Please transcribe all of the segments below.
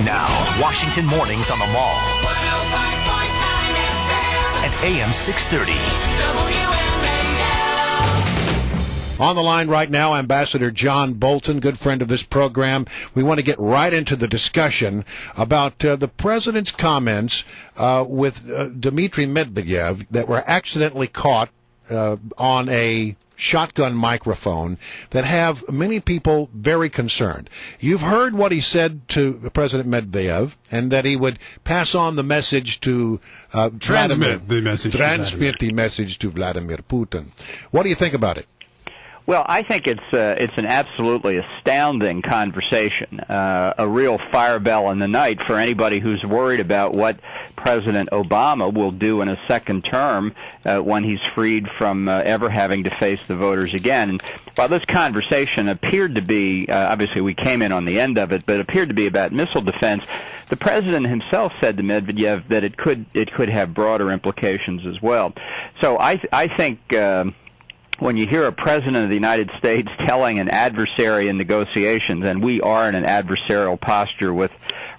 Now, Washington Mornings on the Mall. 105.9 FM. And AM 630. WMAL. On the line right now, Ambassador John Bolton, good friend of this program. We want to get right into the discussion about the president's comments with Dmitry Medvedev that were accidentally caught on a shotgun microphone that have many people very concerned. You've heard what he said to President Medvedev, and that he would pass on the message to transmit the message to Vladimir Putin. What do you think about it? Well, I think it's an absolutely astounding conversation, a real fire bell in the night for anybody who's worried about what President Obama will do in a second term when he's freed from ever having to face the voters again. And while this conversation appeared to be, obviously we came in on the end of it, but appeared to be about missile defense, the president himself said to Medvedev that it could have broader implications as well. So I think when you hear a president of the United States telling an adversary in negotiations, and we are in an adversarial posture with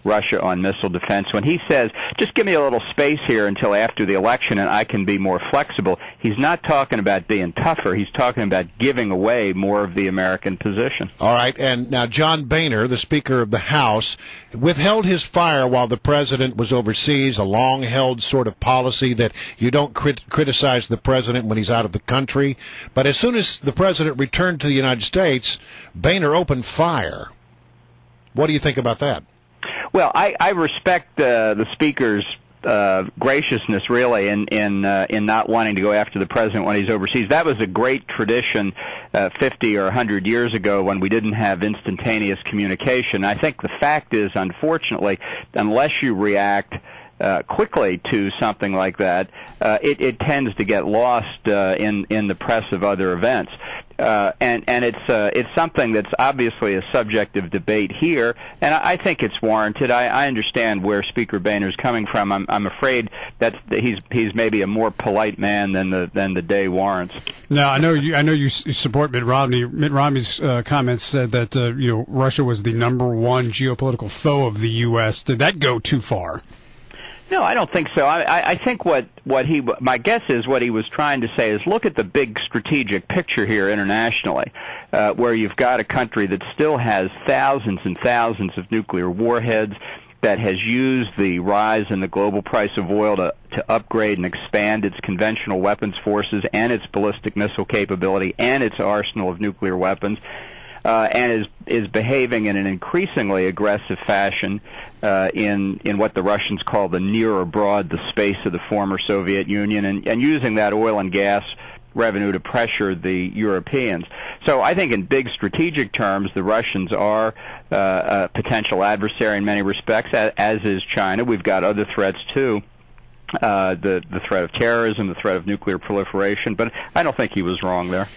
Russia on missile defense, when he says, just give me a little space here until after the election and I can be more flexible, he's not talking about being tougher. He's talking about giving away more of the American position. All right, and now John Boehner, the Speaker of the House, withheld his fire while the president was overseas, a long-held sort of policy that you don't criticize the president when he's out of the country. But as soon as the president returned to the United States, Boehner opened fire. What do you think about that? Well, I respect the Speaker's graciousness, really, in not wanting to go after the president when he's overseas. That was a great tradition 50 or 100 years ago when we didn't have instantaneous communication. I think the fact is, unfortunately, unless you react quickly to something like that, it tends to get lost in the press of other events. And it's something that's obviously a subject of debate here, and I think it's warranted. I understand where Speaker Boehner's coming from. I'm afraid that he's maybe a more polite man than the day warrants. Now, I know you support Mitt Romney. Mitt Romney's comments said that Russia was the number one geopolitical foe of the U.S. Did that go too far? No, I don't think so. I think my guess is what he was trying to say is look at the big strategic picture here internationally, where you've got a country that still has thousands and thousands of nuclear warheads, that has used the rise in the global price of oil to upgrade and expand its conventional weapons forces and its ballistic missile capability and its arsenal of nuclear weapons, and is behaving in an increasingly aggressive fashion in what the Russians call the near or broad, the space of the former Soviet Union, and using that oil and gas revenue to pressure the Europeans. So I think in big strategic terms, the Russians are a potential adversary in many respects, as is China. We've got other threats, too. The threat of terrorism, the threat of nuclear proliferation, but I don't think he was wrong there.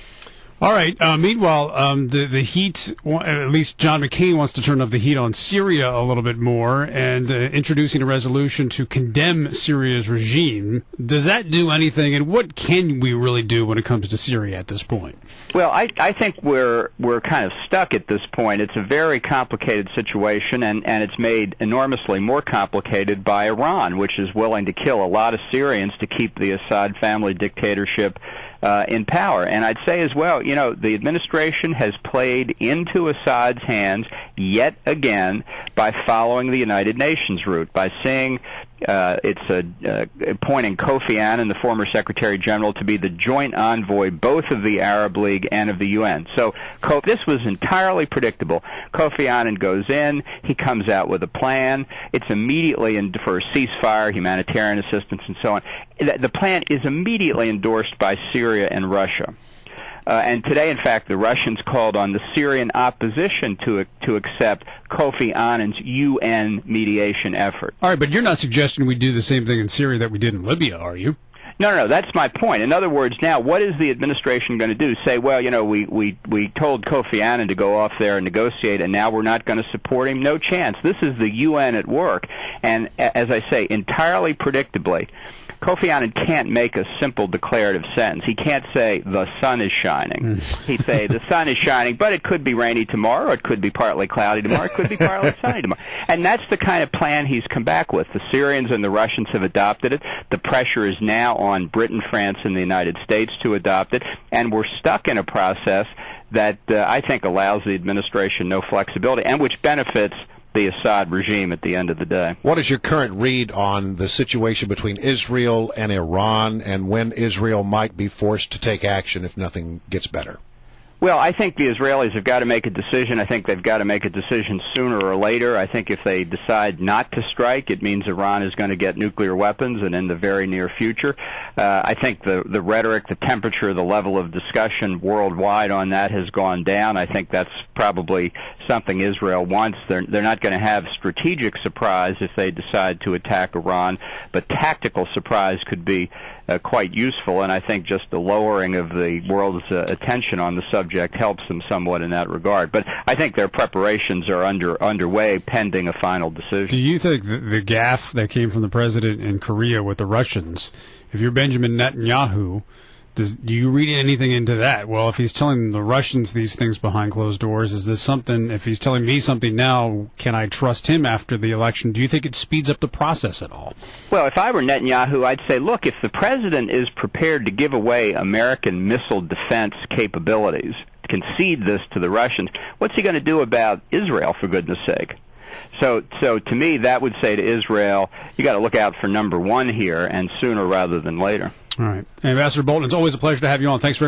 All right. Meanwhile, the heat, at least John McCain wants to turn up the heat on Syria a little bit more and introducing a resolution to condemn Syria's regime. Does that do anything, and what can we really do when it comes to Syria at this point? Well, I think we're kind of stuck at this point. It's a very complicated situation, and it's made enormously more complicated by Iran, which is willing to kill a lot of Syrians to keep the Assad family dictatorship in power. And I'd say as well, the administration has played into Assad's hands yet again by following the United Nations route, by saying appointing Kofi Annan, the former Secretary General, to be the joint envoy both of the Arab League and of the UN. So this was entirely predictable. Kofi Annan goes in, he comes out with a plan. It's immediately for a ceasefire, humanitarian assistance, and so on. The plan is immediately endorsed by Syria and Russia. And today, in fact, the Russians called on the Syrian opposition to accept Kofi Annan's UN mediation effort. All right, but you're not suggesting we do the same thing in Syria that we did in Libya, are you? No, that's my point. In other words, now, what is the administration going to do? Say, well, we told Kofi Annan to go off there and negotiate, and now we're not going to support him? No chance. This is the UN at work. And as I say, entirely predictably, Kofi Annan can't make a simple declarative sentence. He can't say the sun is shining. He'd say the sun is shining, but it could be rainy tomorrow, or it could be partly cloudy tomorrow, it could be partly sunny tomorrow. And that's the kind of plan he's come back with. The Syrians and the Russians have adopted it. The pressure is now on Britain, France, and the United States to adopt it, and we're stuck in a process that I think allows the administration no flexibility, and which benefits the Assad regime at the end of the day. What is your current read on the situation between Israel and Iran, and when Israel might be forced to take action if nothing gets better? Well, I think the Israelis have got to make a decision. I think they've got to make a decision sooner or later. I think if they decide not to strike, it means Iran is going to get nuclear weapons, and in the very near future. I think the rhetoric, the temperature, the level of discussion worldwide on that has gone down. I think that's probably something Israel wants. They're not going to have strategic surprise if they decide to attack Iran, but tactical surprise could be quite useful, and I think just the lowering of the world's attention on the subject helps them somewhat in that regard. But I think their preparations are underway pending a final decision. Do you think the gaffe that came from the president in Korea with the Russians, if you're Benjamin Netanyahu, do you read anything into that? Well, if he's telling the Russians these things behind closed doors, is this something, if he's telling me something now, can I trust him after the election? Do you think it speeds up the process at all? Well, if I were Netanyahu, I'd say, look, if the president is prepared to give away American missile defense capabilities, concede this to the Russians, what's he going to do about Israel, for goodness sake? So to me, that would say to Israel, you got to look out for number one here, and sooner rather than later. All right. Ambassador Bolton, it's always a pleasure to have you on. Thanks very much.